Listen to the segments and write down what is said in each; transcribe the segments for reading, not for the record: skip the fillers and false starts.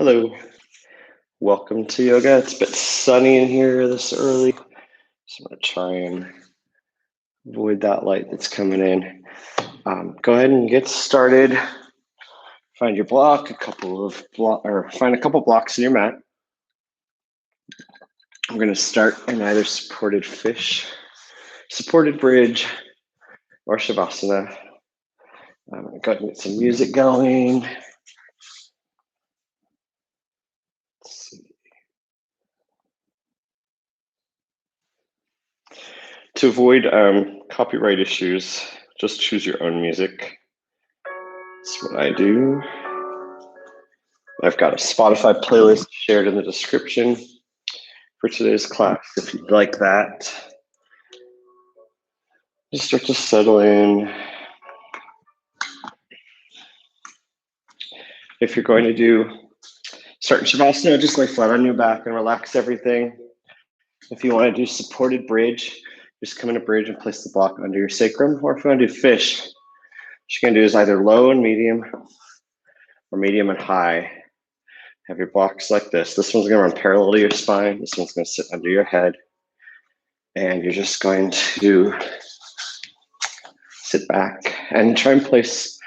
Hello, welcome to yoga. It's a bit sunny in here this early, so I'm going to try and avoid that light that's coming in. Go ahead and get started. Find your block, find a couple blocks in your mat. I'm going to start in either supported fish, supported bridge, or Shavasana. I'm going to go ahead and get some music going. Let's see. To avoid copyright issues, just choose your own music. That's what I do. I've got a Spotify playlist shared in the description for today's class if you'd like that. Just start to settle in. If you're going to start in Shavasana, just lay flat on your back and relax everything. If you want to do supported bridge, just come in a bridge and place the block under your sacrum. Or if you want to do fish, what you're going to do is either low and medium or medium and high. Have your blocks like this. This one's going to run parallel to your spine. This one's going to sit under your head. And you're just going to sit back and try and place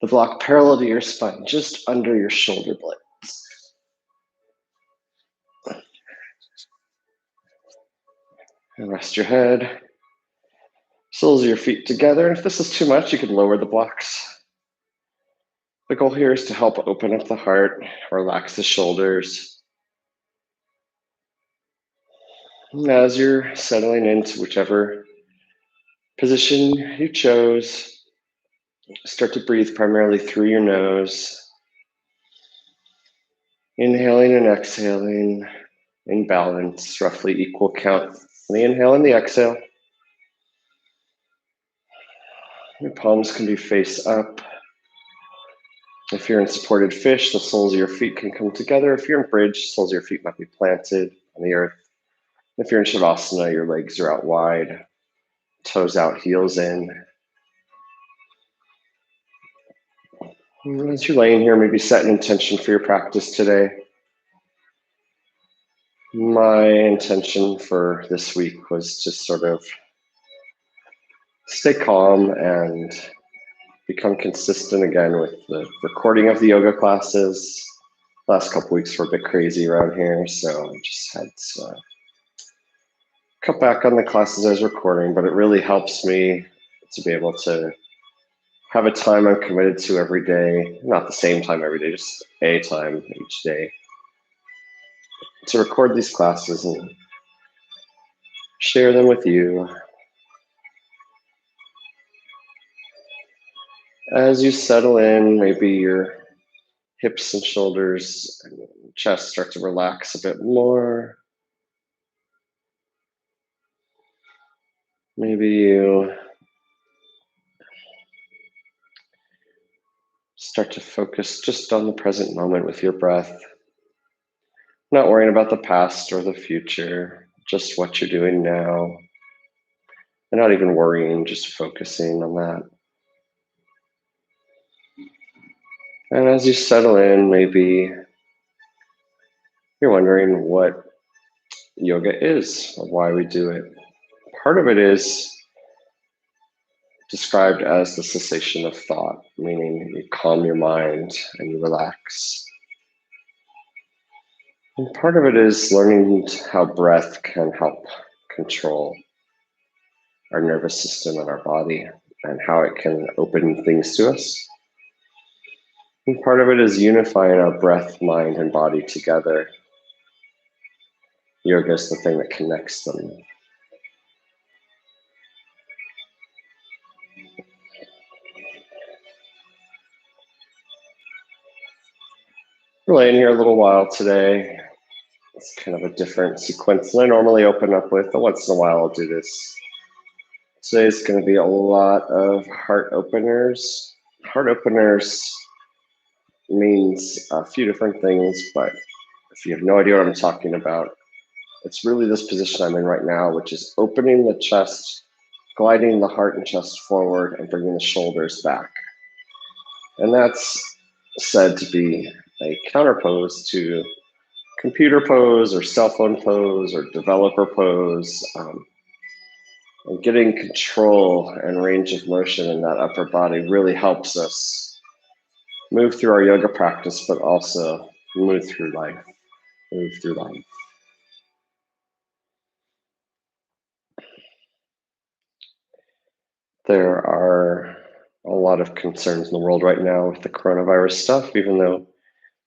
the block parallel to your spine, just under your shoulder blades. And rest your head. Soles of your feet together. And if this is too much, you can lower the blocks. The goal here is to help open up the heart, relax the shoulders. And as you're settling into whichever position you chose, start to breathe primarily through your nose. Inhaling and exhaling in balance, roughly equal count. The inhale and the exhale. Your palms can be face up. If you're in supported fish, the soles of your feet can come together. If you're in bridge, soles of your feet might be planted on the earth. If you're in Shavasana, your legs are out wide, toes out, heels in. And as you're laying here, maybe set an intention for your practice today. My intention for this week was to sort of stay calm and become consistent again with the recording of the yoga classes. Last couple weeks were a bit crazy around here, so I just had to cut back on the classes I was recording, but it really helps me to be able to have a time I'm committed to every day, not the same time every day, just a time each day, to record these classes and share them with you. As you settle in, maybe your hips and shoulders and chest start to relax a bit more. Maybe you start to focus just on the present moment with your breath, not worrying about the past or the future, just what you're doing now, and not even worrying, just focusing on that. And as you settle in, maybe you're wondering what yoga is, or why we do it. Part of it is described as the cessation of thought, meaning you calm your mind and you relax. And part of it is learning how breath can help control our nervous system and our body and how it can open things to us. And part of it is unifying our breath, mind, and body together. Yoga is the thing that connects them. We're laying here a little while today. It's kind of a different sequence than I normally open up with, but once in a while I'll do this. Today's going to be a lot of heart openers. Heart openers means a few different things, but if you have no idea what I'm talking about, it's really this position I'm in right now, which is opening the chest, gliding the heart and chest forward, and bringing the shoulders back. And that's said to be a counter pose to computer pose or cell phone pose or developer pose. And getting control and range of motion in that upper body really helps us move through our yoga practice, but also move through life. There are a lot of concerns in the world right now with the coronavirus stuff, even though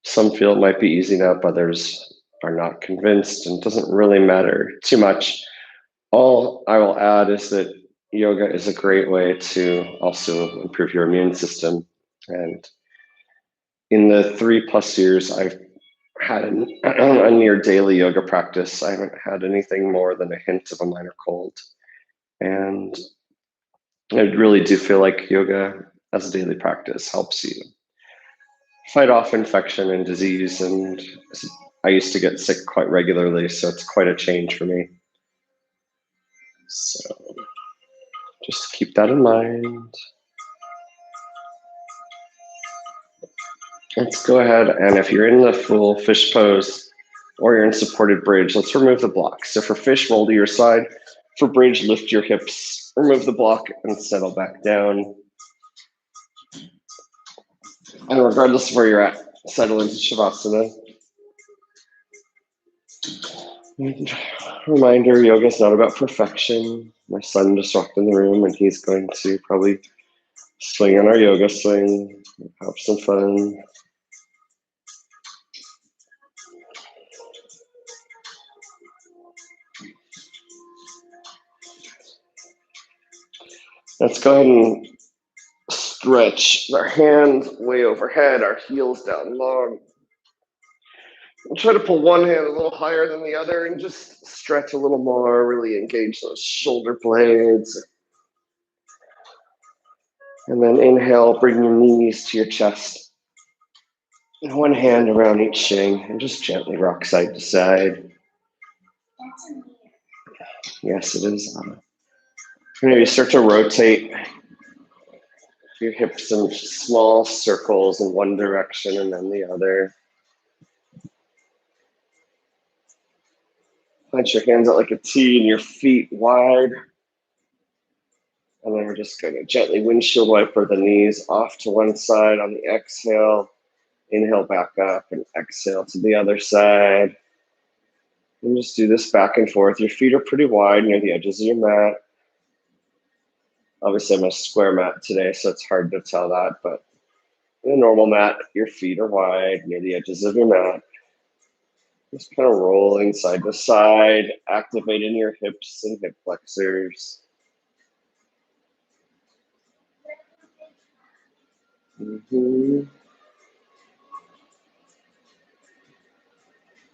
some feel it might be easing up, others are not convinced, and it doesn't really matter too much. All I will add is that yoga is a great way to also improve your immune system. And in the 3+ years I've had a near daily yoga practice, I haven't had anything more than a hint of a minor cold. And I really do feel like yoga as a daily practice helps you fight off infection and disease. And I used to get sick quite regularly, so it's quite a change for me. So just keep that in mind. Let's go ahead, and if you're in the full fish pose or you're in supported bridge, let's remove the block. So for fish, roll to your side. For bridge, lift your hips, remove the block, and settle back down. And regardless of where you're at, settle into Shavasana. And reminder, yoga is not about perfection. My son just walked in the room and he's going to probably swing on our yoga swing, have some fun. Let's go ahead and stretch our hands way overhead, our heels down long. We'll try to pull one hand a little higher than the other and just stretch a little more, really engage those shoulder blades. And then inhale, bring your knees to your chest. And one hand around each shin and just gently rock side to side. Yes, it is. Maybe start to rotate your hips in small circles in one direction and then the other. Plant your hands out like a T and your feet wide. And then we're just going to gently windshield wiper the knees off to one side on the exhale. Inhale back up and exhale to the other side. And just do this back and forth. Your feet are pretty wide near the edges of your mat. Obviously, I'm on a square mat today, so it's hard to tell that. But in a normal mat, your feet are wide near the edges of your mat. Just kind of rolling side to side, activating your hips and hip flexors.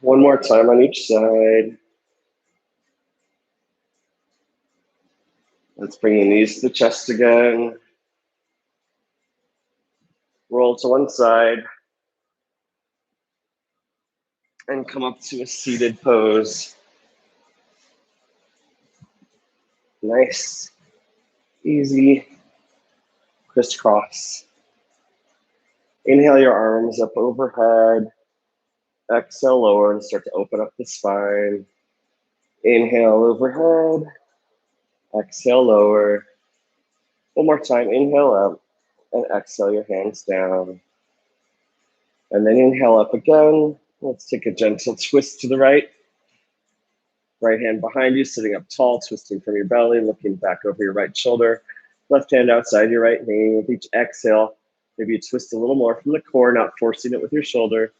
One more time on each side. Let's bring your knees to the chest again. Roll to one side. And come up to a seated pose. Nice, easy, crisscross. Inhale your arms up overhead. Exhale, lower and start to open up the spine. Inhale overhead. Exhale, lower. One more time, inhale up and exhale your hands down. And then inhale up again. Let's take a gentle twist to the right. Right hand behind you, sitting up tall, twisting from your belly, looking back over your right shoulder. Left hand outside your right knee. With each exhale, maybe you twist a little more from the core, not forcing it with your shoulder.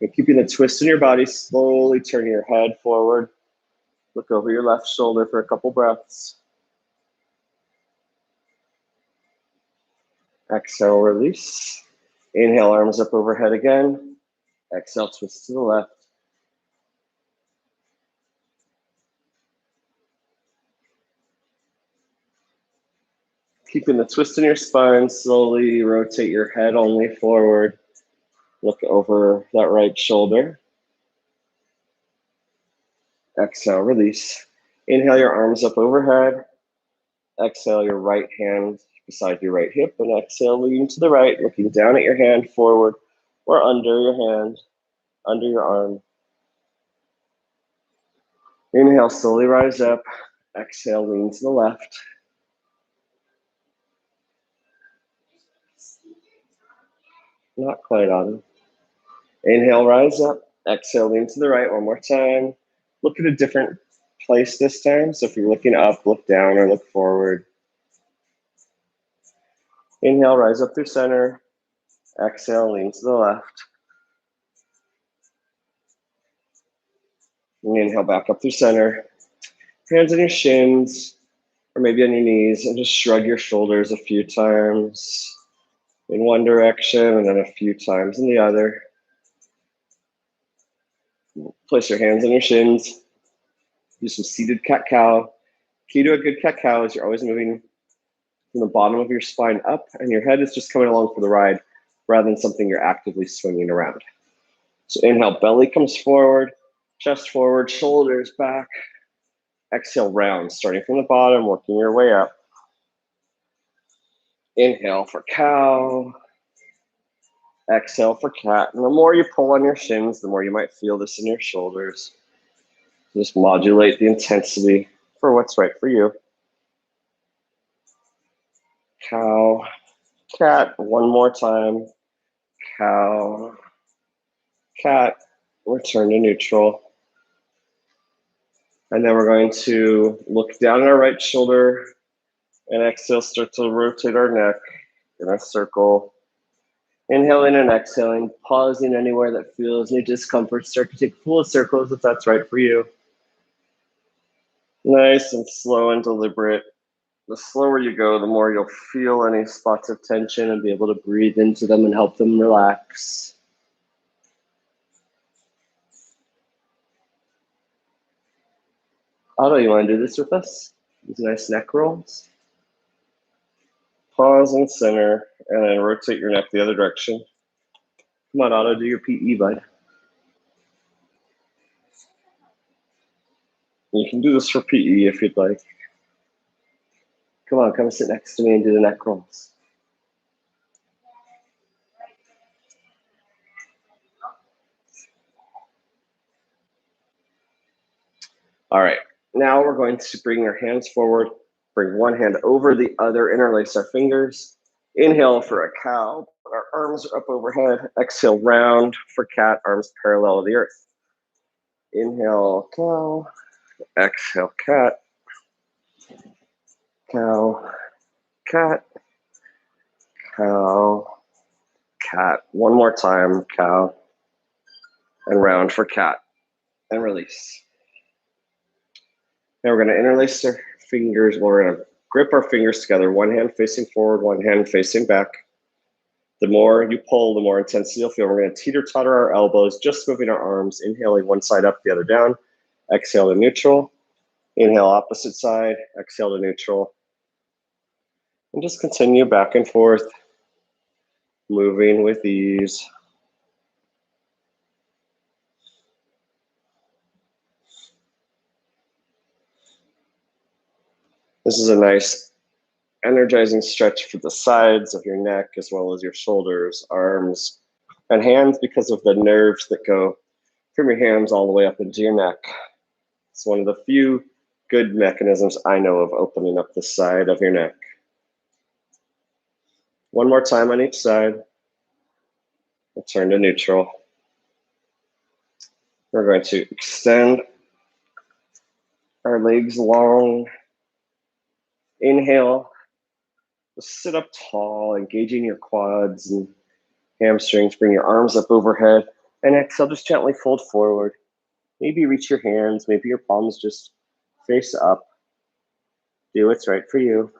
And keeping the twist in your body, slowly turn your head forward. Look over your left shoulder for a couple breaths. Exhale, release. Inhale, arms up overhead again. Exhale, twist to the left. Keeping the twist in your spine, slowly rotate your head only forward. Look over that right shoulder. Exhale, release. Inhale your arms up overhead. Exhale your right hand beside your right hip, and exhale, lean to the right, looking down at your hand forward or under your hand, under your arm. Inhale, slowly rise up. Exhale, lean to the left. Not quite on. Inhale, rise up. Exhale, lean to the right one more time. Look at a different place this time. So if you're looking up, look down or look forward. Inhale, rise up through center. Exhale, lean to the left. And inhale, back up through center. Hands on your shins, or maybe on your knees, and just shrug your shoulders a few times in one direction and then a few times in the other. Place your hands on your shins. Do some seated cat-cow. Key to a good cat-cow is you're always moving from the bottom of your spine up, and your head is just coming along for the ride rather than something you're actively swinging around. So inhale, belly comes forward, chest forward, shoulders back. Exhale, round, starting from the bottom, working your way up. Inhale for cow. Exhale for cat. And the more you pull on your shins, the more you might feel this in your shoulders. Just modulate the intensity for what's right for you. Cow, cat, one more time. Cow, cat, return to neutral. And then we're going to look down at our right shoulder and exhale, start to rotate our neck in a circle. Inhaling and exhaling, pausing anywhere that feels any discomfort. Start to take full circles if that's right for you. Nice and slow and deliberate. The slower you go, the more you'll feel any spots of tension and be able to breathe into them and help them relax. Otto, you want to do this with us? These nice neck rolls. Pause and center, and then rotate your neck the other direction. Come on, Otto, do your PE, bud. You can do this for PE if you'd like. Come on, come sit next to me and do the neck rolls. All right, now we're going to bring your hands forward, bring one hand over the other, interlace our fingers. Inhale for a cow, our arms are up overhead. Exhale, round for cat, arms parallel to the earth. Inhale, cow. Exhale, cat. Cow, cat. Cow, cat. One more time, cow. And round for cat. And release. Now we're going to interlace our fingers. We're going to grip our fingers together, one hand facing forward, one hand facing back. The more you pull, the more intensity you'll feel. We're going to teeter-totter our elbows, just moving our arms, inhaling one side up, the other down. Exhale to neutral. Inhale, opposite side. Exhale to neutral. And just continue back and forth, moving with ease. This is a nice energizing stretch for the sides of your neck as well as your shoulders, arms, and hands because of the nerves that go from your hands all the way up into your neck. It's one of the few good mechanisms I know of opening up the side of your neck. One more time on each side. Return to neutral. We're going to extend our legs long. Inhale. Sit up tall, engaging your quads and hamstrings. Bring your arms up overhead. And exhale, just gently fold forward. Maybe reach your hands. Maybe your palms just face up. Do what's right for you.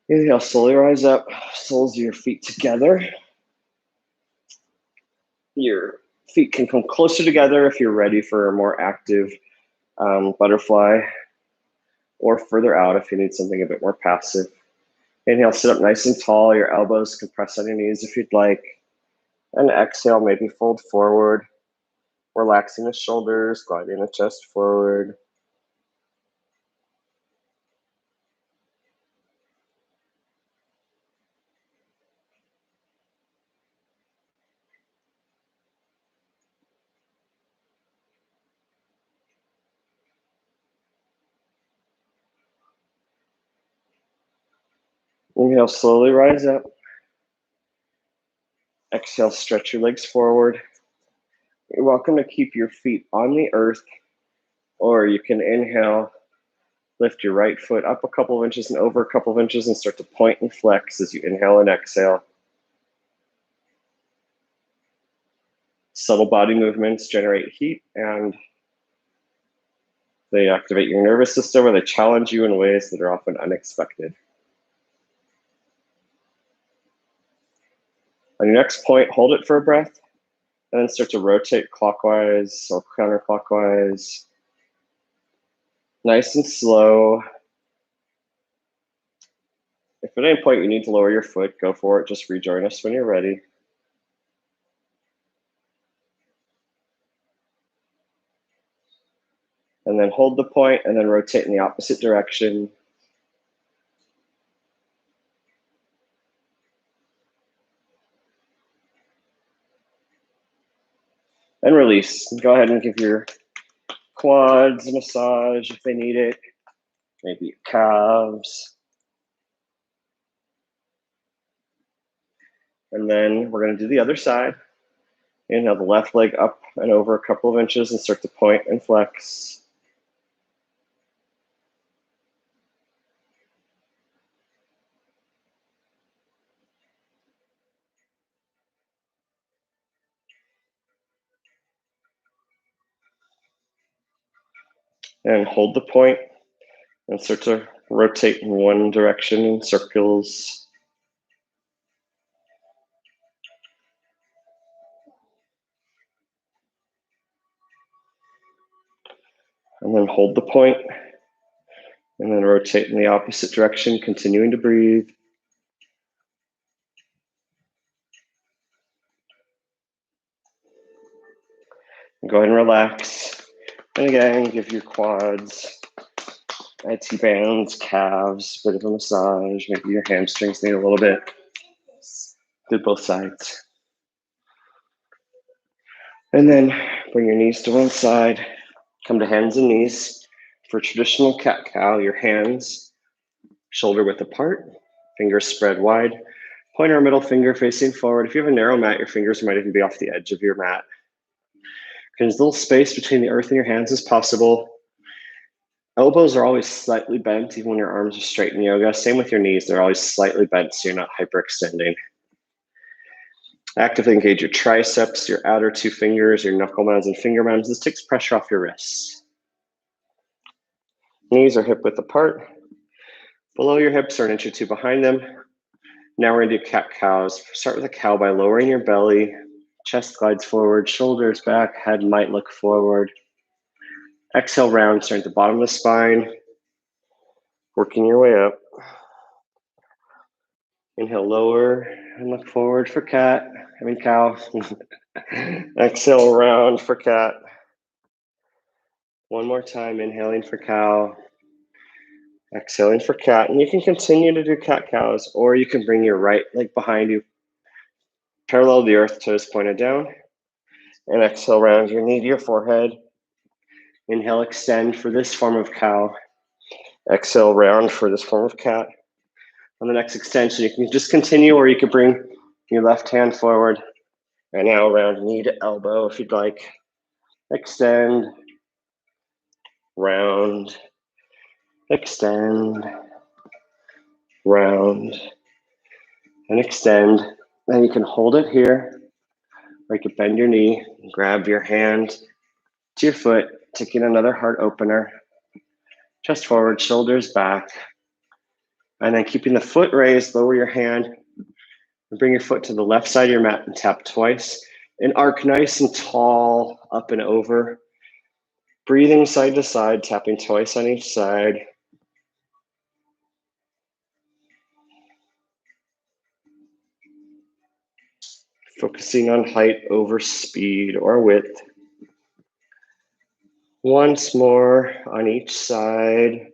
Inhale, slowly rise up. Soles of your feet together. Your feet can come closer together if you're ready for a more active butterfly, or further out if you need something a bit more passive. Inhale, sit up nice and tall. Your elbows can press on your knees if you'd like. And exhale, maybe fold forward. Relaxing the shoulders, gliding the chest forward. Inhale, slowly rise up. Exhale, stretch your legs forward. You're welcome to keep your feet on the earth, or you can inhale, lift your right foot up a couple of inches and over a couple of inches and start to point and flex as you inhale and exhale. Subtle body movements generate heat and they activate your nervous system, or they challenge you in ways that are often unexpected. On your next point, hold it for a breath, and then start to rotate clockwise or counterclockwise. Nice and slow. If at any point you need to lower your foot, go for it. Just rejoin us when you're ready. And then hold the point and then rotate in the opposite direction. And release. Go ahead and give your quads a massage if they need it. Maybe your calves. And then we're going to do the other side. Inhale the left leg up and over a couple of inches and start to point and flex. And hold the point and start to rotate in one direction in circles. And then hold the point and then rotate in the opposite direction, continuing to breathe. And go ahead and relax. And again, give your quads, IT bands, calves, a bit of a massage. Maybe your hamstrings need a little bit. Do both sides. And then bring your knees to one side. Come to hands and knees. For traditional cat-cow, your hands shoulder width apart, fingers spread wide. Pointer or middle finger facing forward. If you have a narrow mat, your fingers might even be off the edge of your mat. As little space between the earth and your hands as possible. Elbows are always slightly bent, even when your arms are straight in yoga. Same with your knees, they're always slightly bent, so you're not hyperextending. Actively engage your triceps, your outer two fingers, your knuckle mounds and finger mounds. This takes pressure off your wrists. Knees are hip width apart. Below your hips or an inch or two behind them. Now we're gonna do cat-cows. Start with a cow by lowering your belly. Chest glides forward, shoulders back, head might look forward. Exhale, round, start at the bottom of the spine. Working your way up. Inhale, lower and look forward for cow. Exhale, round for cat. One more time, inhaling for cow. Exhaling for cat. And you can continue to do cat-cows, or you can bring your right leg behind you. Parallel to the earth, toes pointed down. And exhale, round your knee to your forehead. Inhale, extend for this form of cow. Exhale, round for this form of cat. On the next extension, you can just continue, or you could bring your left hand forward. And now round knee to elbow if you'd like. Extend, round, extend, round, and extend. Then you can hold it here, or you can bend your knee, grab your hand to your foot, taking another heart opener. Chest forward, shoulders back. And then keeping the foot raised, lower your hand and bring your foot to the left side of your mat and tap twice. And arc nice and tall, up and over. Breathing side to side, tapping twice on each side. Focusing on height over speed or width. Once more on each side.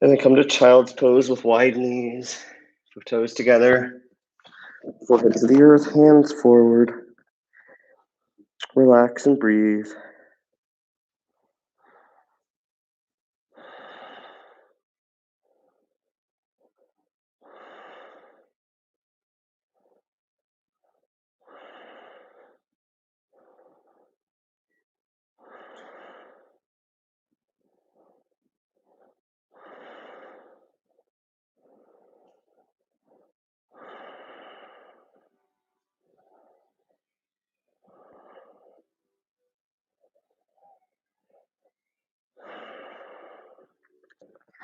And then come to child's pose with wide knees, toes together, forehead to the earth, hands forward. Relax and breathe.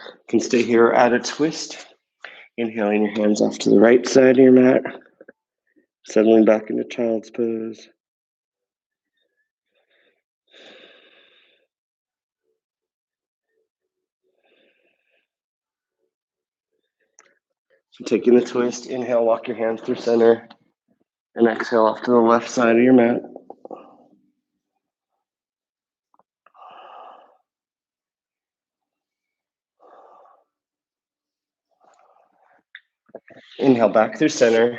You can stay here or add a twist. Inhaling your hands off to the right side of your mat. Settling back into child's pose. So taking the twist, inhale, walk your hands through center. And exhale off to the left side of your mat. Inhale back through center.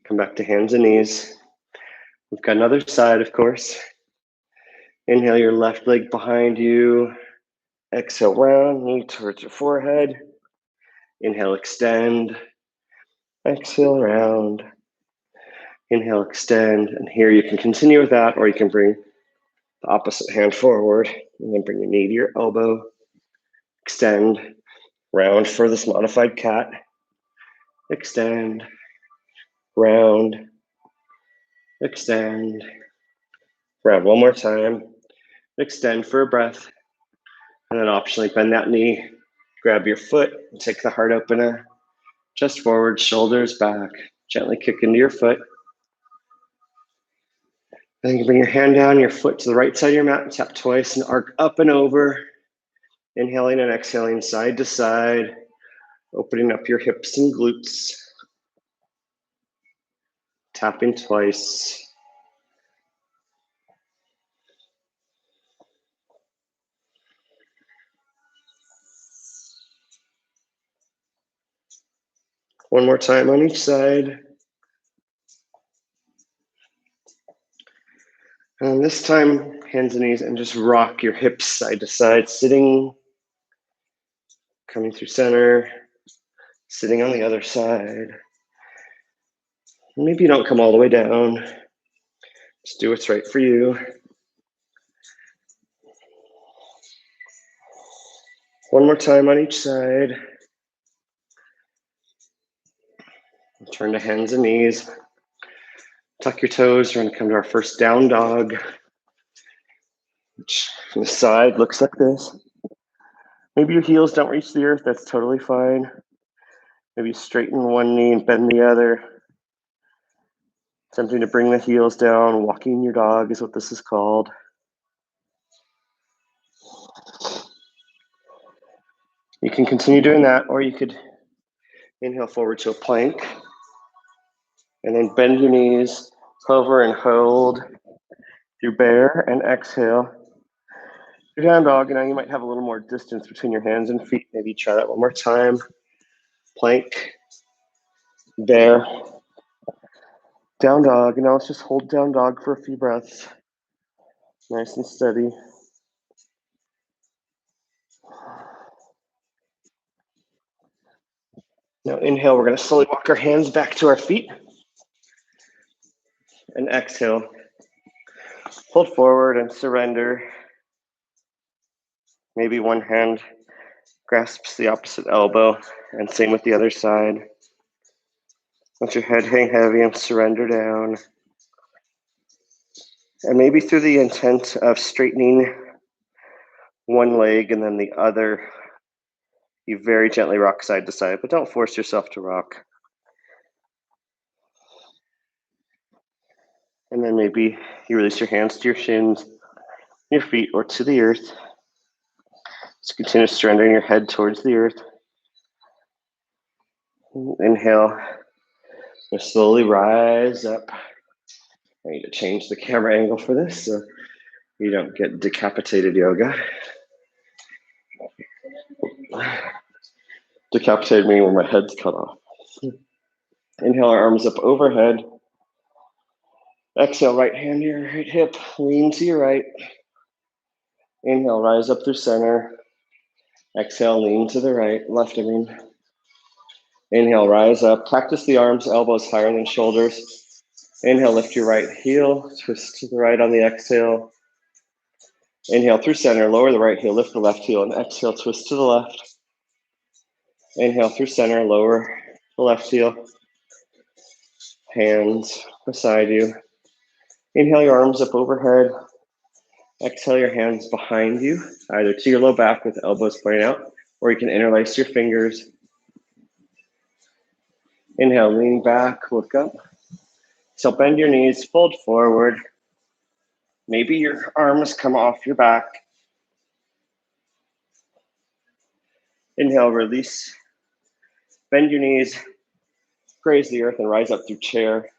Come back to hands and knees. We've got another side, of course. Inhale your left leg behind you. Exhale, round, knee towards your forehead. Inhale, extend. Exhale, round. Inhale, extend. And here you can continue with that, or you can bring the opposite hand forward and then bring your knee to your elbow. Extend, round for this modified cat. Extend, round, extend, round. One more time. Extend for a breath. And then optionally bend that knee, grab your foot, and take the heart opener. Chest forward, shoulders back. Gently kick into your foot. Then you can bring your hand down, your foot to the right side of your mat, and tap twice and arc up and over. Inhaling and exhaling side to side, opening up your hips and glutes. Tapping twice. One more time on each side. And this time, hands and knees, and just rock your hips side to side, sitting, coming through center, sitting on the other side. Maybe you don't come all the way down. Just do what's right for you. One more time on each side. Turn to hands and knees. Tuck your toes. We're going to come to our first down dog, which from the side looks like this. Maybe your heels don't reach the earth. That's totally fine. Maybe straighten one knee and bend the other. Attempting to bring the heels down. Walking your dog is what this is called. You can continue doing that, or you could inhale forward to a plank. And then bend your knees, hover and hold through bear, and exhale. Your down dog, and now you might have a little more distance between your hands and feet. Maybe try that one more time. Plank, bear, down dog. And now let's just hold down dog for a few breaths. Nice and steady. Now inhale, we're going to slowly walk our hands back to our feet. And exhale. Hold forward and surrender. Maybe one hand grasps the opposite elbow, and same with the other side. Let your head hang heavy and surrender down. And maybe through the intent of straightening one leg and then the other, you very gently rock side to side, but don't force yourself to rock. And then maybe you release your hands to your shins, your feet, or to the earth. Just continue surrendering your head towards the earth. Inhale, and slowly rise up I need to change the camera angle for this so you don't get decapitated yoga. Decapitated meaning where my head's cut off. Inhale, our arms up overhead. Exhale, right hand to your right hip, lean to your right. Inhale, rise up through center. Exhale, lean to the right, left, I mean. Inhale, rise up. Practice the arms, elbows higher than shoulders. Inhale, lift your right heel, twist to the right on the exhale. Inhale through center, lower the right heel, lift the left heel, and exhale, twist to the left. Inhale through center, lower the left heel. Hands beside you. Inhale your arms up overhead. Exhale your hands behind you, either to your low back with the elbows pointing out, or you can interlace your fingers. Inhale, lean back, look up. So bend your knees, fold forward. Maybe your arms come off your back. Inhale, release. Bend your knees, graze the earth, and rise up through chair.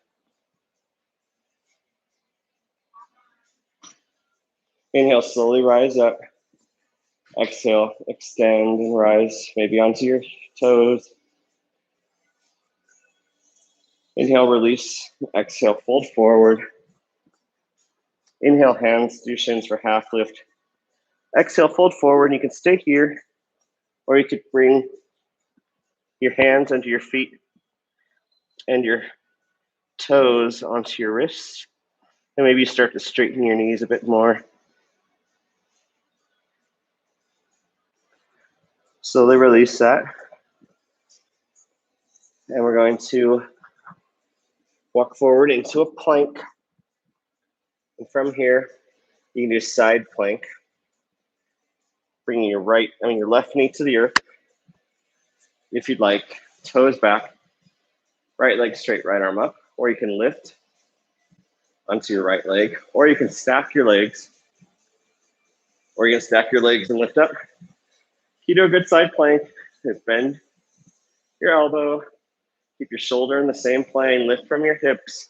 Inhale, slowly rise up. Exhale, extend and rise, maybe onto your toes. Inhale, release. Exhale, fold forward. Inhale, hands to your shins for half lift. Exhale, fold forward. You can stay here, or you could bring your hands under your feet and your toes onto your wrists. And maybe you start to straighten your knees a bit more. Slowly release that. And we're going to walk forward into a plank. And from here, you can do a side plank. Bringing your left knee to the earth. If you'd like, toes back, right leg straight, right arm up. Or you can lift onto your right leg. Or you can stack your legs. Or you can stack your legs and lift up. You do a good side plank. Bend your elbow. Keep your shoulder in the same plane. Lift from your hips.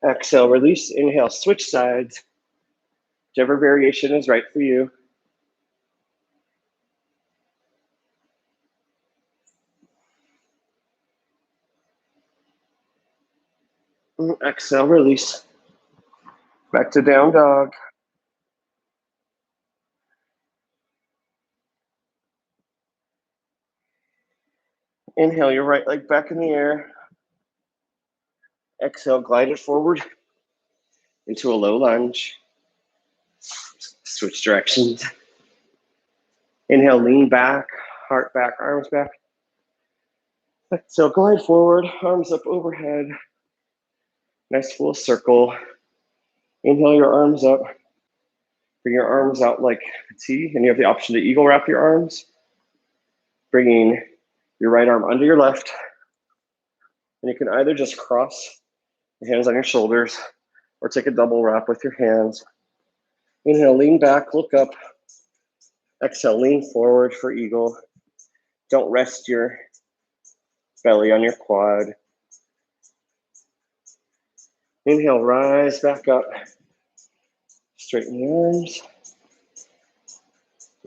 Exhale, release. Inhale, switch sides. Whichever variation is right for you. Exhale, release. Back to down dog. Inhale, your right leg back in the air. Exhale, glide it forward into a low lunge. Switch directions. Inhale, lean back, heart back, arms back. Exhale, glide forward, arms up overhead. Nice full circle. Inhale your arms up. Bring your arms out like a T, and you have the option to eagle wrap your arms. Bringing your right arm under your left. And you can either just cross your hands on your shoulders or take a double wrap with your hands. Inhale, lean back, look up. Exhale, lean forward for eagle. Don't rest your belly on your quad. Inhale, rise back up. Straighten the arms.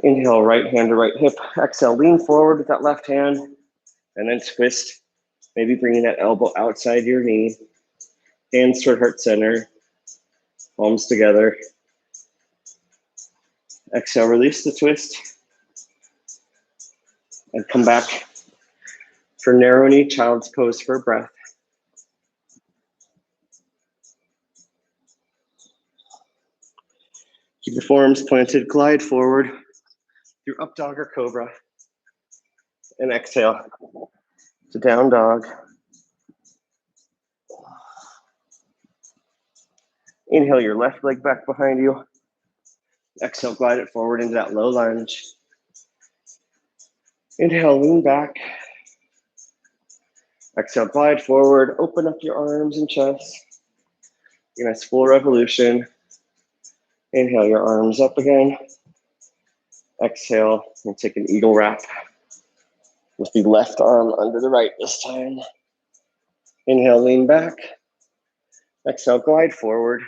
Inhale, right hand to right hip. Exhale, lean forward with that left hand. And then twist. Maybe bringing that elbow outside your knee. Hands toward heart center. Palms together. Exhale, release the twist. And come back for narrow knee, child's pose for a breath. Keep the forearms planted, glide forward through up dog or cobra. And exhale to down dog. Inhale your left leg back behind you. Exhale, glide it forward into that low lunge. Inhale, lean back. Exhale, glide forward, open up your arms and chest. Nice full revolution. Inhale your arms up again. Exhale, and take an eagle wrap with the left arm under the right this time. Inhale, lean back. Exhale, glide forward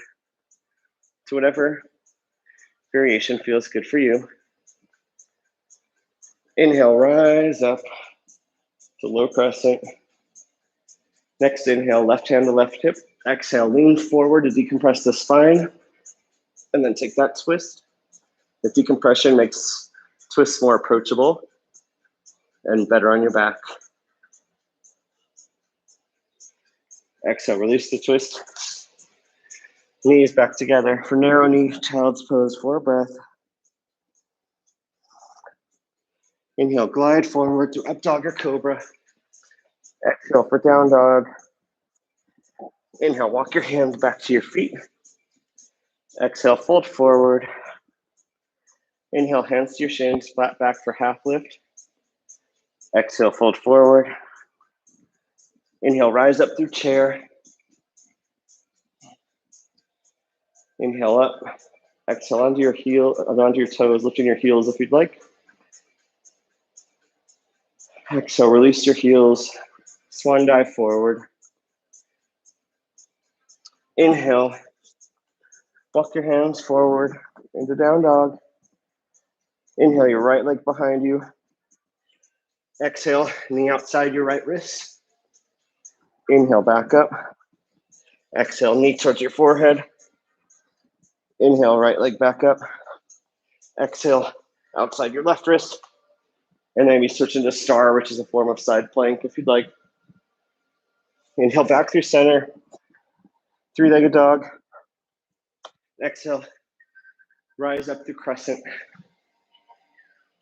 to whatever variation feels good for you. Inhale, rise up to low crescent. Next inhale, left hand to left hip. Exhale, lean forward to decompress the spine. And then take that twist. The decompression makes twists more approachable and better on your back. Exhale, release the twist. Knees back together for narrow knee, child's pose for a breath. Inhale, glide forward to up dog or cobra. Exhale for down dog. Inhale, walk your hands back to your feet. Exhale, fold forward. Inhale, hands to your shins, flat back for half lift. Exhale, fold forward. Inhale, rise up through chair. Inhale up. Exhale onto your heel, onto your toes, lifting your heels if you'd like. Exhale, release your heels. Swan dive forward. Inhale, walk your hands forward into down dog. Inhale, your right leg behind you. Exhale, knee outside your right wrist. Inhale, back up. Exhale, knee towards your forehead. Inhale, right leg back up. Exhale, outside your left wrist. And then we switch into star, which is a form of side plank if you'd like. Inhale, back through center. Three-legged dog. Exhale, rise up through crescent.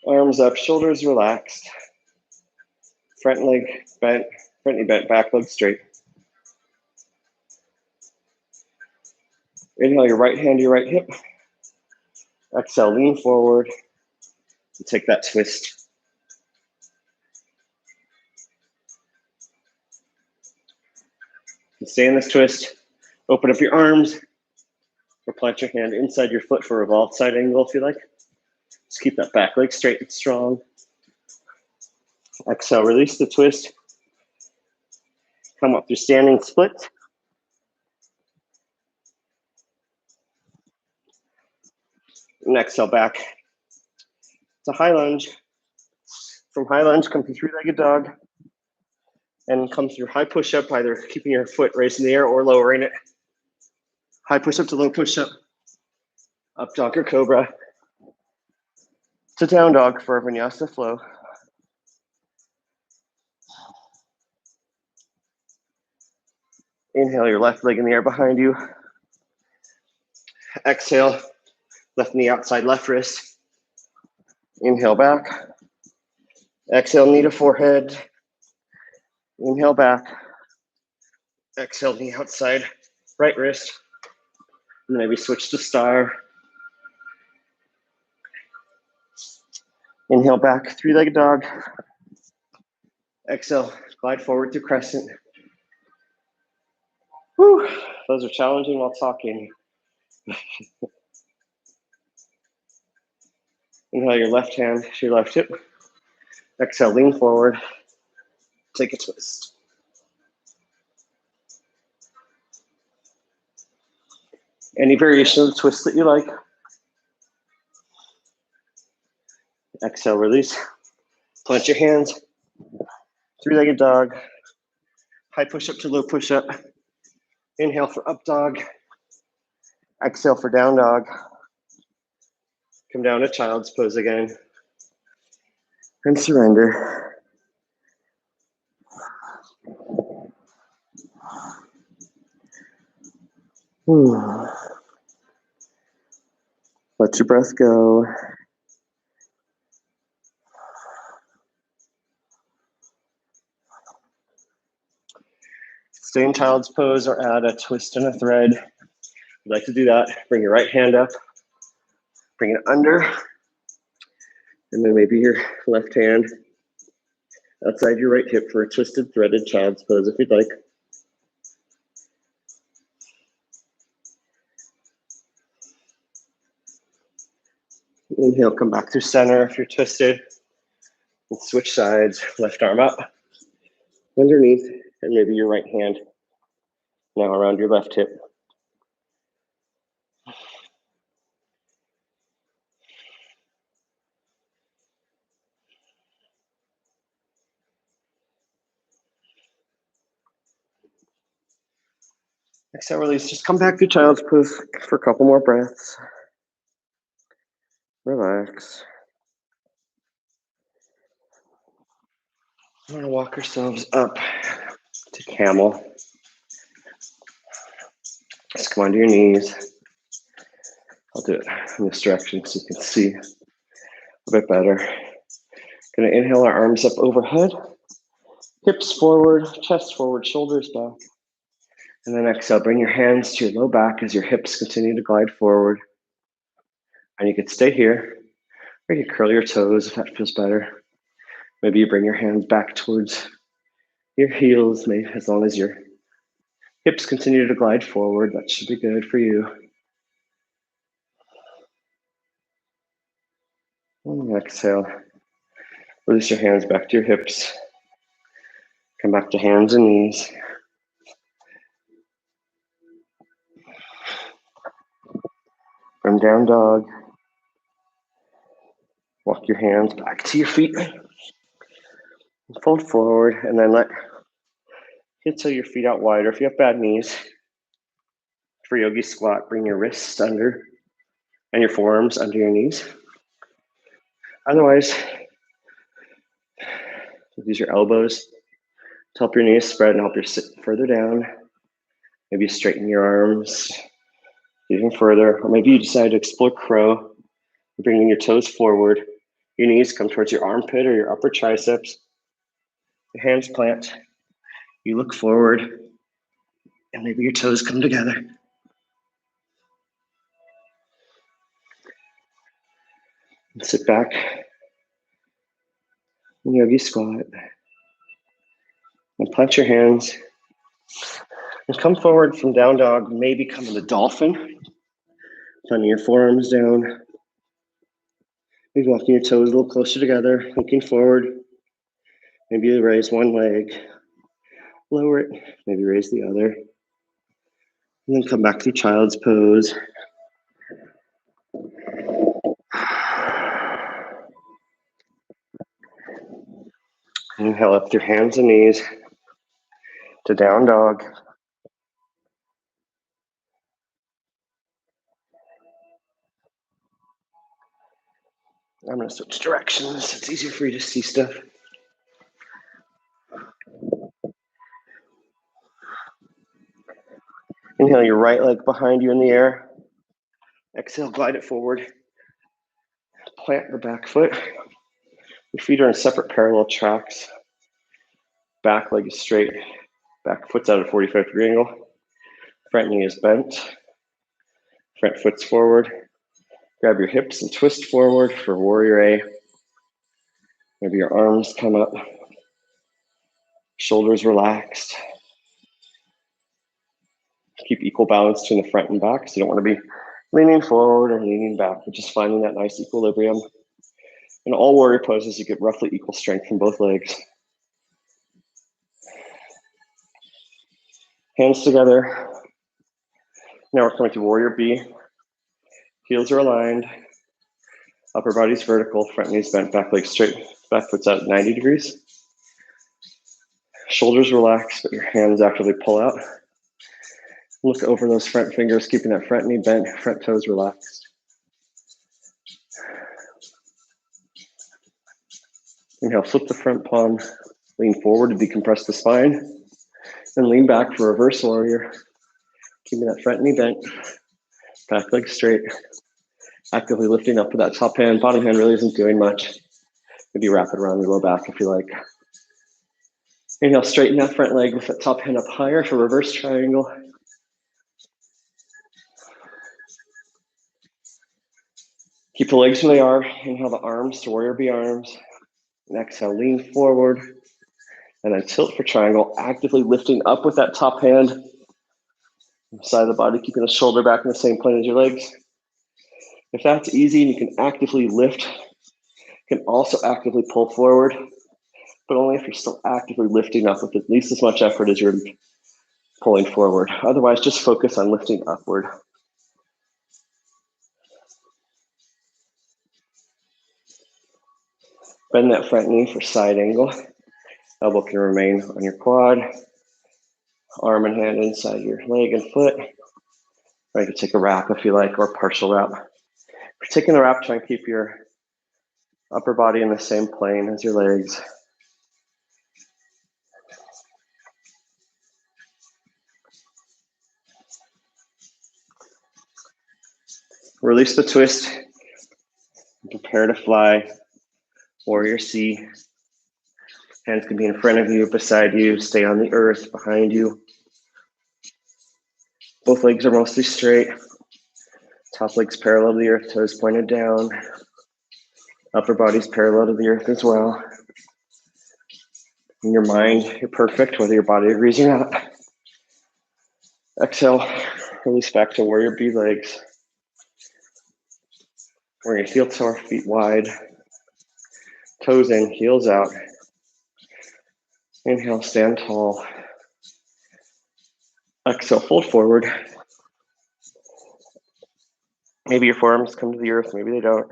Arms up, shoulders relaxed. Front leg bent, front knee bent, back leg straight. Inhale, your right hand to your right hip. Exhale, lean forward. And take that twist. Stay in this twist. Open up your arms. Or plant your hand inside your foot for a revolved side angle if you like. Just keep that back leg straight and strong. Exhale, release the twist. Come up through standing split. And exhale back to high lunge. From high lunge, come through three-legged dog. And come through high push-up, either keeping your foot raised in the air or lowering it. High push-up to low push-up. Up dog or cobra. To down dog for a vinyasa flow. Inhale, your left leg in the air behind you. Exhale, left knee outside left wrist. Inhale back. Exhale, knee to forehead. Inhale back. Exhale, knee outside right wrist. And maybe switch to star. Inhale back, three-legged dog. Exhale, glide forward to crescent. Whew, those are challenging while talking. Inhale your left hand to your left hip. Exhale, lean forward. Take a twist. Any variation of the twist that you like. Exhale, release. Plant your hands. Three-legged dog. High push-up to low push-up. Inhale for up dog. Exhale for down dog. Come down to child's pose again. And surrender. Let your breath go. Stay in child's pose or add a twist and a thread. If you'd like to do that, bring your right hand up. Bring it under. And then maybe your left hand outside your right hip for a twisted, threaded child's pose if you'd like. Inhale, come back through center if you're twisted. And switch sides, left arm up. Underneath. And maybe your right hand now around your left hip. Exhale, release. Just come back to child's pose for a couple more breaths. Relax. We're going to walk ourselves up to camel. Just come onto your knees. I'll do it in this direction so you can see a bit better. Going to inhale our arms up overhead. Hips forward, chest forward, shoulders back. And then exhale, bring your hands to your low back as your hips continue to glide forward. And you could stay here, or you can curl your toes if that feels better. Maybe you bring your hands back towards your heels, maybe as long as your hips continue to glide forward. That should be good for you. And exhale. Release your hands back to your hips. Come back to hands and knees. From down dog. Walk your hands back to your feet. Fold forward and then let heel your feet out wider. If you have bad knees, for yogi squat, bring your wrists under and your forearms under your knees. Otherwise, use your elbows to help your knees spread and help you sit further down. Maybe straighten your arms even further, or maybe you decide to explore crow, bringing your toes forward. Your knees come towards your armpit or your upper triceps. Your hands plant. You look forward, and maybe your toes come together. And sit back in yogi squat. And plant your hands. And come forward from down dog, maybe come into dolphin. Planting your forearms down. Maybe walking your toes a little closer together, looking forward. Maybe you raise one leg, lower it, maybe raise the other. And then come back to child's pose. Inhale up through hands and knees to down dog. I'm going to switch directions. It's easier for you to see stuff. Inhale your right leg behind you in the air. Exhale, glide it forward. Plant the back foot. Your feet are in separate parallel tracks. Back leg is straight. Back foot's at a 45-degree angle. Front knee is bent. Front foot's forward. Grab your hips and twist forward for warrior A. Maybe your arms come up. Shoulders relaxed. Keep equal balance between the front and back, so you don't want to be leaning forward or leaning back, but just finding that nice equilibrium. In all warrior poses, you get roughly equal strength from both legs. Hands together. Now we're coming to warrior B. Heels are aligned. Upper body's vertical, front knees bent, back leg straight. Back foot's at 90 degrees. Shoulders relaxed, but your hands actively pull out. Look over those front fingers, keeping that front knee bent, front toes relaxed. Inhale, flip the front palm, lean forward to decompress the spine, and lean back for reverse warrior. Keeping that front knee bent, back leg straight. Actively lifting up with that top hand. Bottom hand really isn't doing much. Maybe wrap it around your low back if you like. Inhale, straighten that front leg with that top hand up higher for reverse triangle. Keep the legs where they are. Inhale the arms to warrior B arms. And exhale, lean forward. And then tilt for triangle, actively lifting up with that top hand. Side of the body, keeping the shoulder back in the same plane as your legs. If that's easy and you can actively lift, you can also actively pull forward. but only if you're still actively lifting up with at least as much effort as you're pulling forward. Otherwise, just focus on lifting upward. Bend that front knee for side angle. Elbow can remain on your quad. Arm and hand inside your leg and foot. Or you can take a wrap if you like, or partial wrap. If you're taking a wrap, try and keep your upper body in the same plane as your legs. Release the twist. Prepare to fly. Warrior C. Hands can be in front of you, beside you, stay on the earth, behind you. Both legs are mostly straight. Top leg's parallel to the earth, toes pointed down. Upper body's parallel to the earth as well. In your mind, you're perfect, whether your body agrees or not. Exhale, release back to warrior B legs. We're going to heel toe our feet wide. Toes in, heels out. Inhale, stand tall. Exhale, fold forward. Maybe your forearms come to the earth, maybe they don't.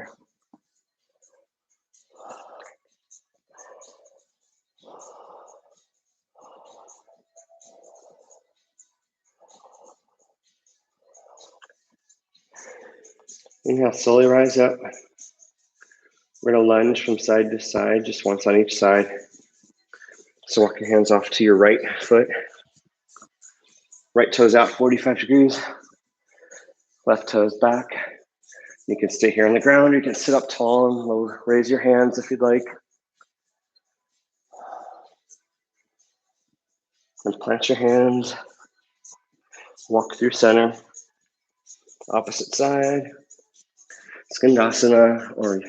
Inhale, slowly rise up. We're going to lunge from side to side, just once on each side. So walk your hands off to your right foot. Right toes out 45 degrees. Left toes back. You can stay here on the ground, or you can sit up tall and raise your hands if you'd like. And plant your hands. Walk through center. Opposite side. Skandasana or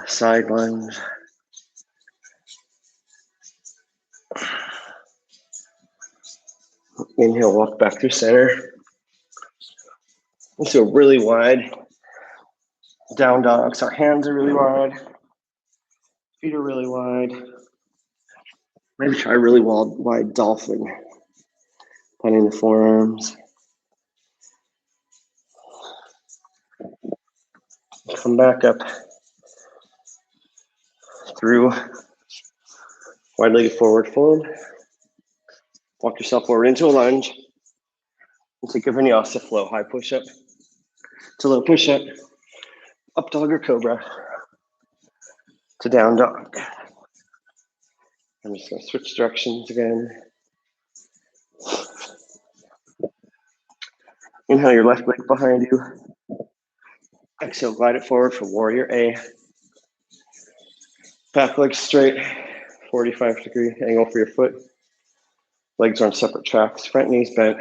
side lunge. Inhale, walk back through center. Let's do a really wide down dog. So our hands are really wide. Feet are really wide. Maybe try a really wide dolphin. Planting the forearms. Come back up through wide-legged forward fold. Walk yourself forward into a lunge. And take a Vinyasa flow. High push-up to low push-up. Up dog or cobra to down dog. I'm just going to switch directions again. Inhale your left leg behind you. Exhale, glide it forward for warrior A. Back leg straight, 45-degree angle for your foot. Legs are on separate tracks, front knees bent.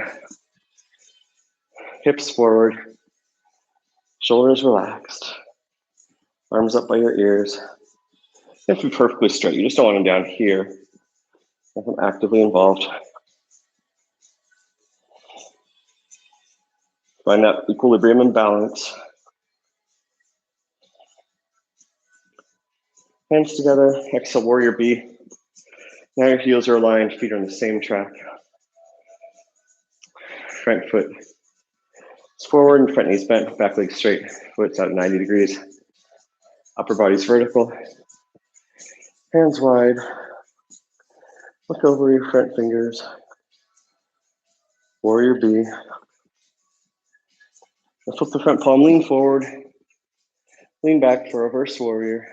Hips forward, shoulders relaxed. Arms up by your ears. You have to be perfectly straight. You just don't want them down here. Have them actively involved. Find that equilibrium and balance. Hands together, exhale, warrior B. Now your heels are aligned, feet are on the same track. Front foot is forward and front knees bent, back leg straight, foot's out 90 degrees. Upper body's vertical. Hands wide. Look over your front fingers. Warrior B. Now flip the front palm, lean forward. Lean back for reverse warrior.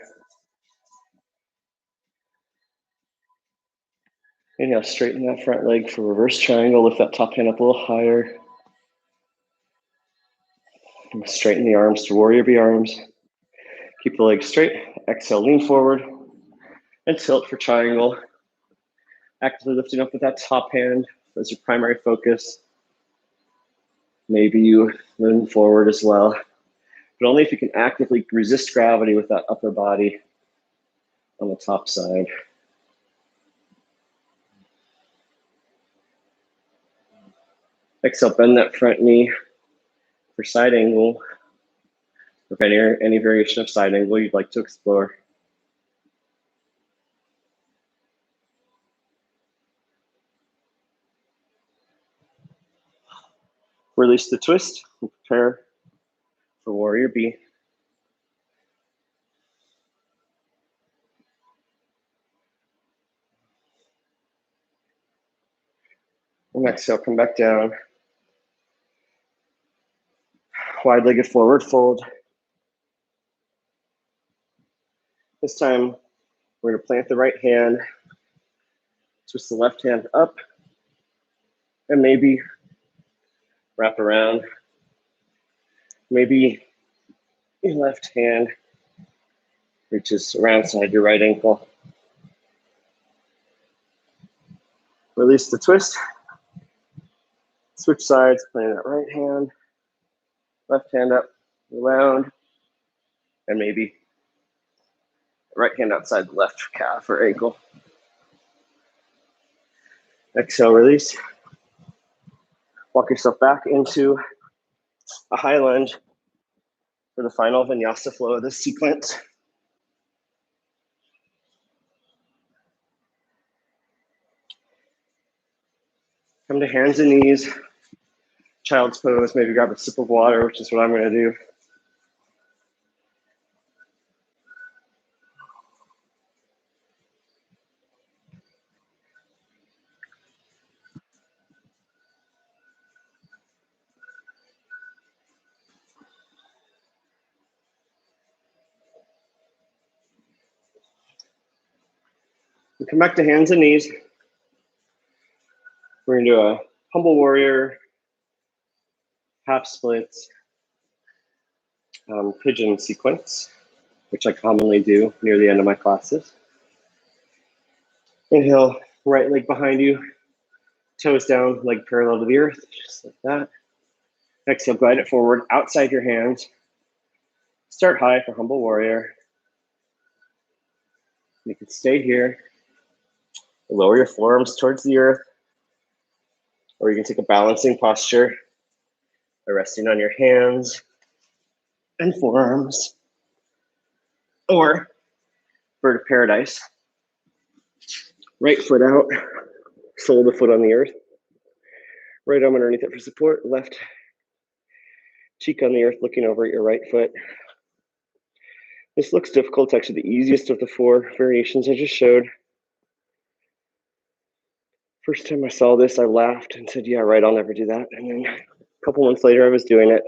Inhale, straighten that front leg for reverse triangle. Lift that top hand up a little higher. And straighten the arms to warrior B arms. Keep the legs straight. Exhale, lean forward. And tilt for triangle. Actively lifting up with that top hand as your primary focus. Maybe you lean forward as well. But only if you can actively resist gravity with that upper body on the top side. Exhale, bend that front knee for side angle. Or any variation of side angle you'd like to explore. Release the twist and prepare for warrior B. And exhale, come back down. Wide-legged forward fold. This time, we're going to plant the right hand, twist the left hand up, and maybe wrap around. Maybe your left hand reaches around side your right ankle. Release the twist. Switch sides, plant that right hand, left hand up, around, and maybe right hand outside the left calf or ankle. Exhale, release. Walk yourself back into a high lunge for the final vinyasa flow of this sequence. Come to hands and knees, child's pose, maybe grab a sip of water, which is what I'm going to do. And come back to hands and knees. We're going to do a humble warrior, half splits, pigeon sequence, which I commonly do near the end of my classes. Inhale, right leg behind you, toes down, leg parallel to the earth, just like that. Exhale, glide it forward, outside your hands. Start high for humble warrior. You can stay here. Lower your forearms towards the earth, or you can take a balancing posture by resting on your hands and forearms, or bird of paradise. Right foot out, sole of the foot on the earth. Right arm underneath it for support, left cheek on the earth, looking over at your right foot. This looks difficult. It's actually the easiest of the 4 variations I just showed. First time I saw this, I laughed and said, yeah, right, I'll never do that. And then a couple months later, I was doing it.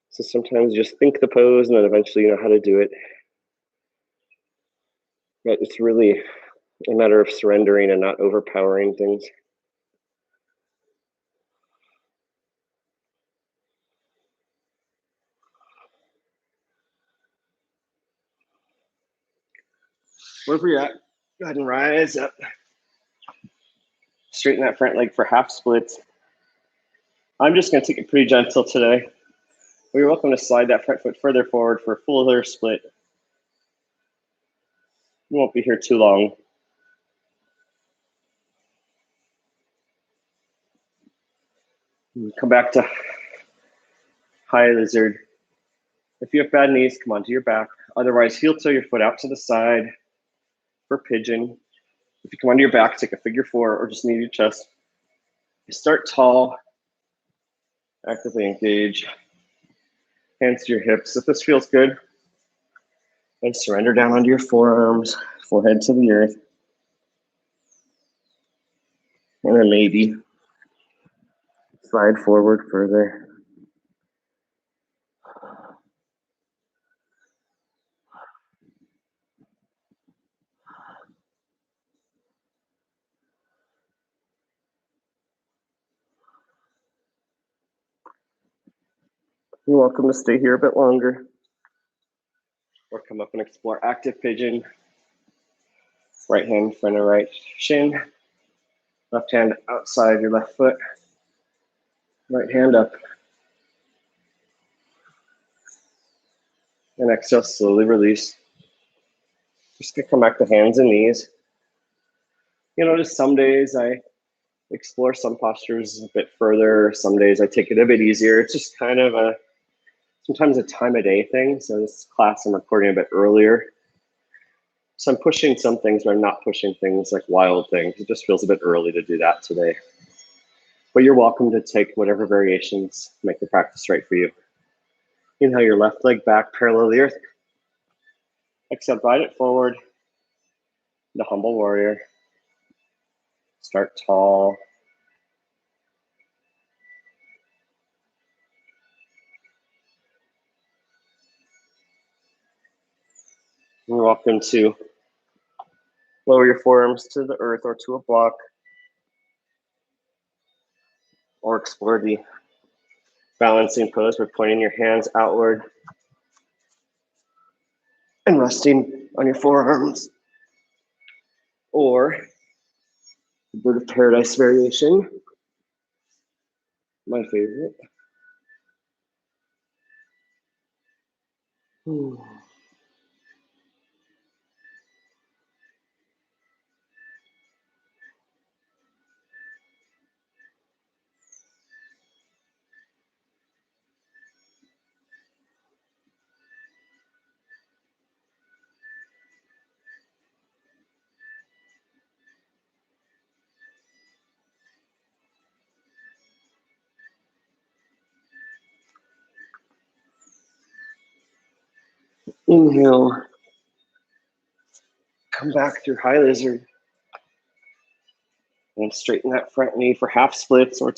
So sometimes you just think the pose and then eventually you know how to do it. But it's really a matter of surrendering and not overpowering things. Wherever you're at, go ahead and rise up. Straighten that front leg for half splits. I'm just going to take it pretty gentle today. You're welcome to slide that front foot further forward for a fuller split. You won't be here too long. Come back to high lizard. If you have bad knees, come onto your back. Otherwise, heel toe your foot out to the side for pigeon. If you come onto your back, take a figure 4 or just knee to your chest. You start tall, actively engage. Hands to your hips. If this feels good, then surrender down onto your forearms, forehead to the earth. And then maybe slide forward further. You're welcome to stay here a bit longer. Or come up and explore active pigeon. Right hand in front of right shin. Left hand outside your left foot. Right hand up. And exhale, slowly release. Just gonna come back to hands and knees. You notice some days I explore some postures a bit further. Some days I take it a bit easier. It's just kind of sometimes a time of day thing. So this class I'm recording a bit earlier. So I'm pushing some things, but I'm not pushing things like wild things. It just feels a bit early to do that today. but you're welcome to take whatever variations make the practice right for you. Inhale your left leg back, parallel to the earth. Exhale, glide it forward. The humble warrior. Start tall. You're welcome to lower your forearms to the earth or to a block, or explore the balancing pose by pointing your hands outward and resting on your forearms, or the bird of paradise variation, my favorite. Inhale, come back through high lizard, and straighten that front knee for half splits, or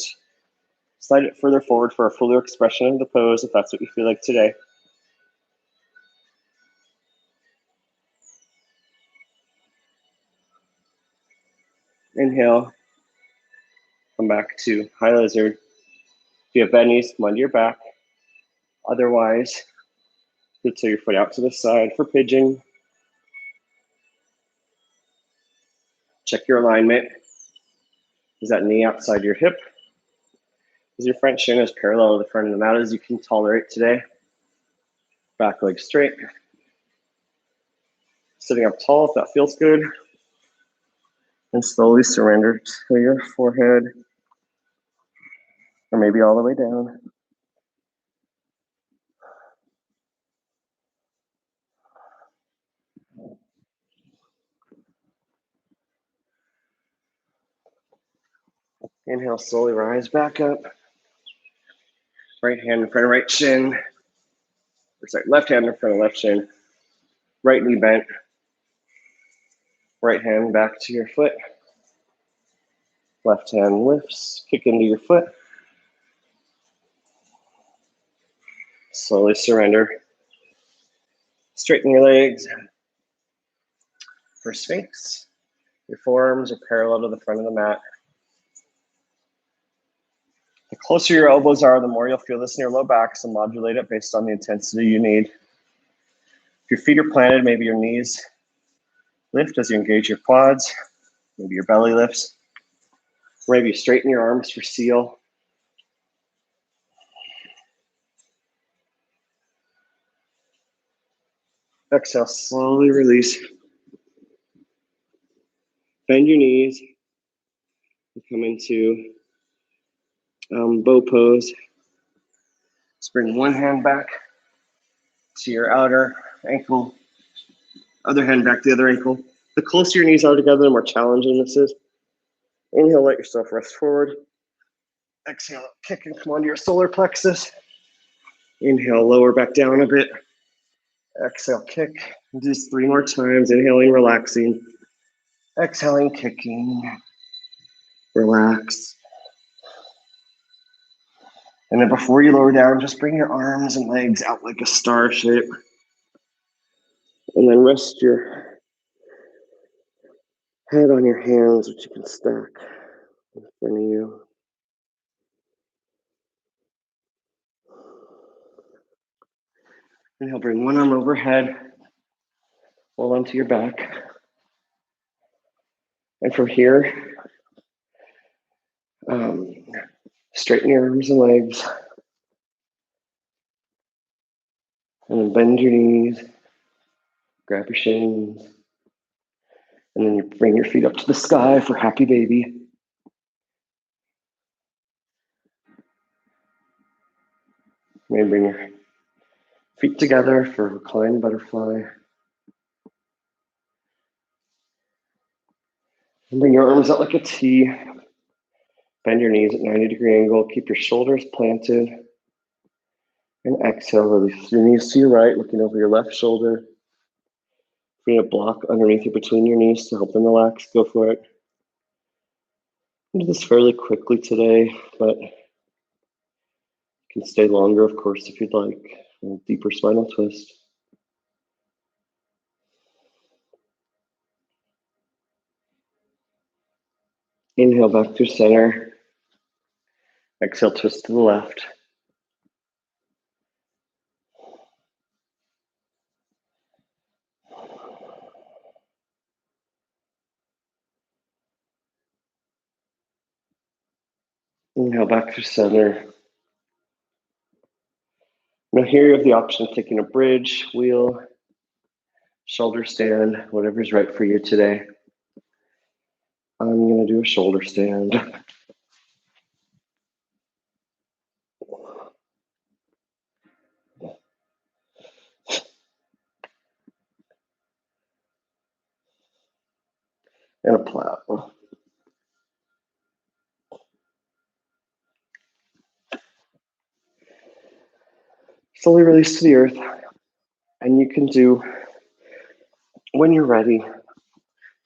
slide it further forward for a fuller expression of the pose if that's what you feel like today. Inhale, come back to high lizard. If you have bad knees, come onto your back. Otherwise, you'll take your foot out to the side for pigeon. Check your alignment. Is that knee outside your hip? Is your front shin as parallel to the front of the mat as you can tolerate today? Back leg straight. Sitting up tall if that feels good. And slowly surrender to your forehead, or maybe all the way down. Inhale, slowly rise back up. Right hand in front of right shin. Or sorry, left hand in front of left shin. Right knee bent. Right hand back to your foot. Left hand lifts, kick into your foot. Slowly surrender. Straighten your legs. For Sphinx, your forearms are parallel to the front of the mat. The closer your elbows are, the more you'll feel this in your low back, so modulate it based on the intensity you need. If your feet are planted, maybe your knees lift as you engage your quads. Maybe your belly lifts. Or maybe you straighten your arms for seal. Exhale, slowly release. Bend your knees. And come into bow pose. Just bring one hand back to your outer ankle. Other hand back to the other ankle. The closer your knees are together, the more challenging this is. Inhale, let yourself rest forward. Exhale, kick and come onto your solar plexus. Inhale, lower back down a bit. Exhale, kick. Do this 3 more times. Inhaling, relaxing. Exhaling, kicking. Relax. And then before you lower down, just bring your arms and legs out like a star shape. And then rest your head on your hands, which you can stack in front of you. Inhale, bring one arm overhead. Hold onto your back. And from here, straighten your arms and legs. And then bend your knees. Grab your shins. And then you bring your feet up to the sky for happy baby. Maybe bring your feet together for reclined butterfly. And bring your arms out like a T. Bend your knees at 90-degree angle. Keep your shoulders planted. And exhale, release your knees to your right, looking over your left shoulder. Bring a block underneath you between your knees to help them relax. Go for it. I'll do this fairly quickly today, but you can stay longer, of course, if you'd like. A deeper spinal twist. Inhale back through center. Exhale, twist to the left. Inhale back through center. Now here you have the option of taking a bridge, wheel, shoulder stand, whatever's right for you today. I'm going to do a shoulder stand. And a plow. Slowly release to the earth. And you can do, when you're ready,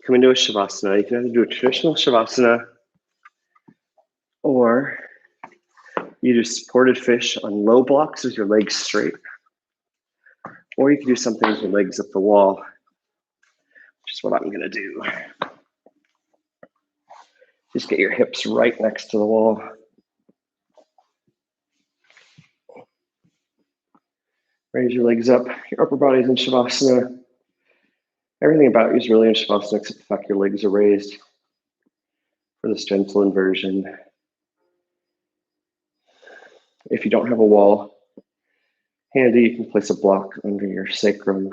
come into a Shavasana. You can either do a traditional Shavasana or you do supported fish on low blocks with your legs straight. Or you can do something with your legs up the wall, which is what I'm going to do. Just get your hips right next to the wall. Raise your legs up. Your upper body's in Shavasana. Everything about you is really in Shavasana except the fact your legs are raised for this gentle inversion. If you don't have a wall handy, you can place a block under your sacrum.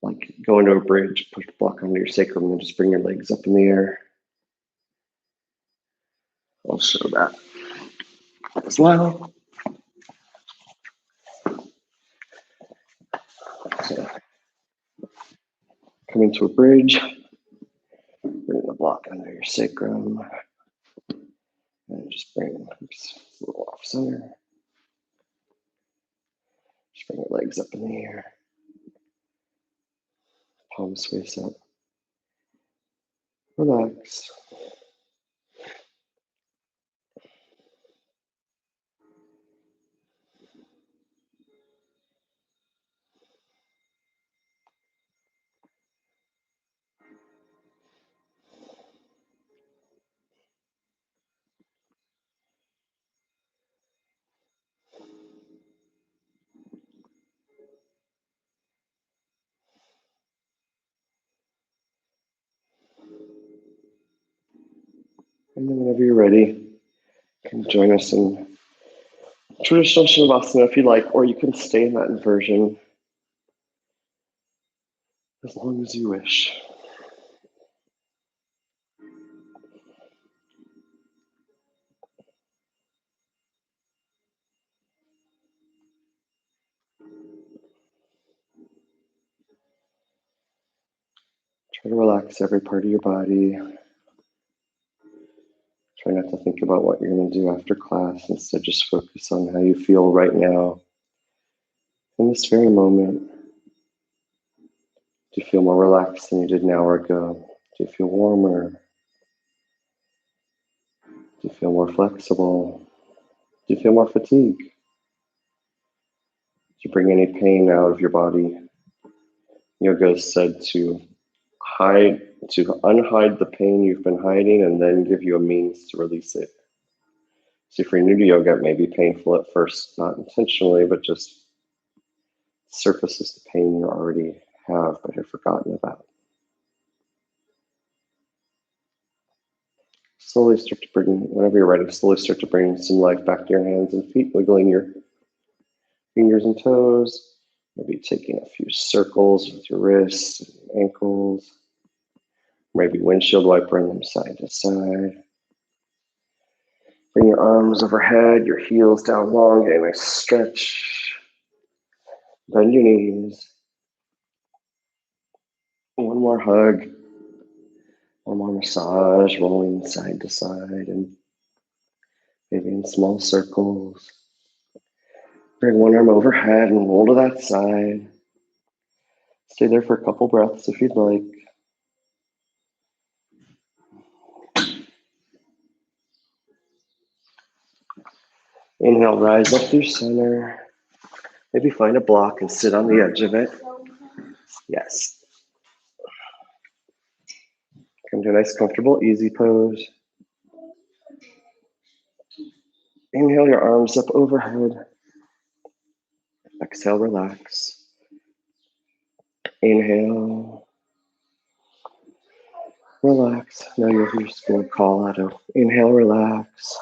Like go into a bridge, push the block under your sacrum, and just bring your legs up in the air. I'll show that as well. So, come into a bridge, bring the block under your sacrum, and just bring a little off center. Just bring your legs up in the air. Palms face up. Relax. And then whenever you're ready, you can join us in traditional Shavasana if you like, or you can stay in that inversion as long as you wish. Try to relax every part of your body. Try not to think about what you're going to do after class. Instead, just focus on how you feel right now, in this very moment. Do you feel more relaxed than you did an hour ago? Do you feel warmer? Do you feel more flexible? Do you feel more fatigued? Do you bring any pain out of your body? Yoga said to unhide the pain you've been hiding and then give you a means to release it. So if you're new to yoga, it may be painful at first, not intentionally, but just surfaces the pain you already have but have forgotten about. Slowly start to bring, whenever you're ready, slowly start to bring some life back to your hands and feet, wiggling your fingers and toes, maybe taking a few circles with your wrists and ankles, maybe windshield wipering them side to side. Bring your arms overhead, your heels down long, get a nice stretch. Bend your knees. One more hug. One more massage, rolling side to side and maybe in small circles. Bring one arm overhead and roll to that side. Stay there for a couple breaths if you'd like. Inhale, rise up through center. Maybe find a block and sit on the edge of it. Yes. Come to a nice, comfortable, easy pose. Inhale your arms up overhead. Exhale, relax. Inhale. Relax. Now you're just going to call out of inhale, relax.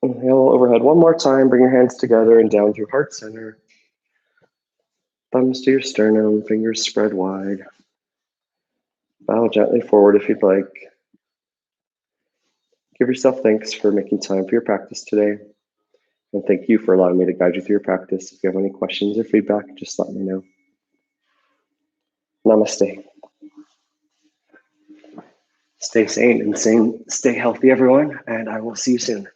Inhale overhead one more time. Bring your hands together and down through heart center. Thumbs to your sternum, fingers spread wide. Bow gently forward if you'd like. Give yourself thanks for making time for your practice today. And thank you for allowing me to guide you through your practice. If you have any questions or feedback, just let me know. Namaste. Stay sane and stay healthy, everyone, and I will see you soon.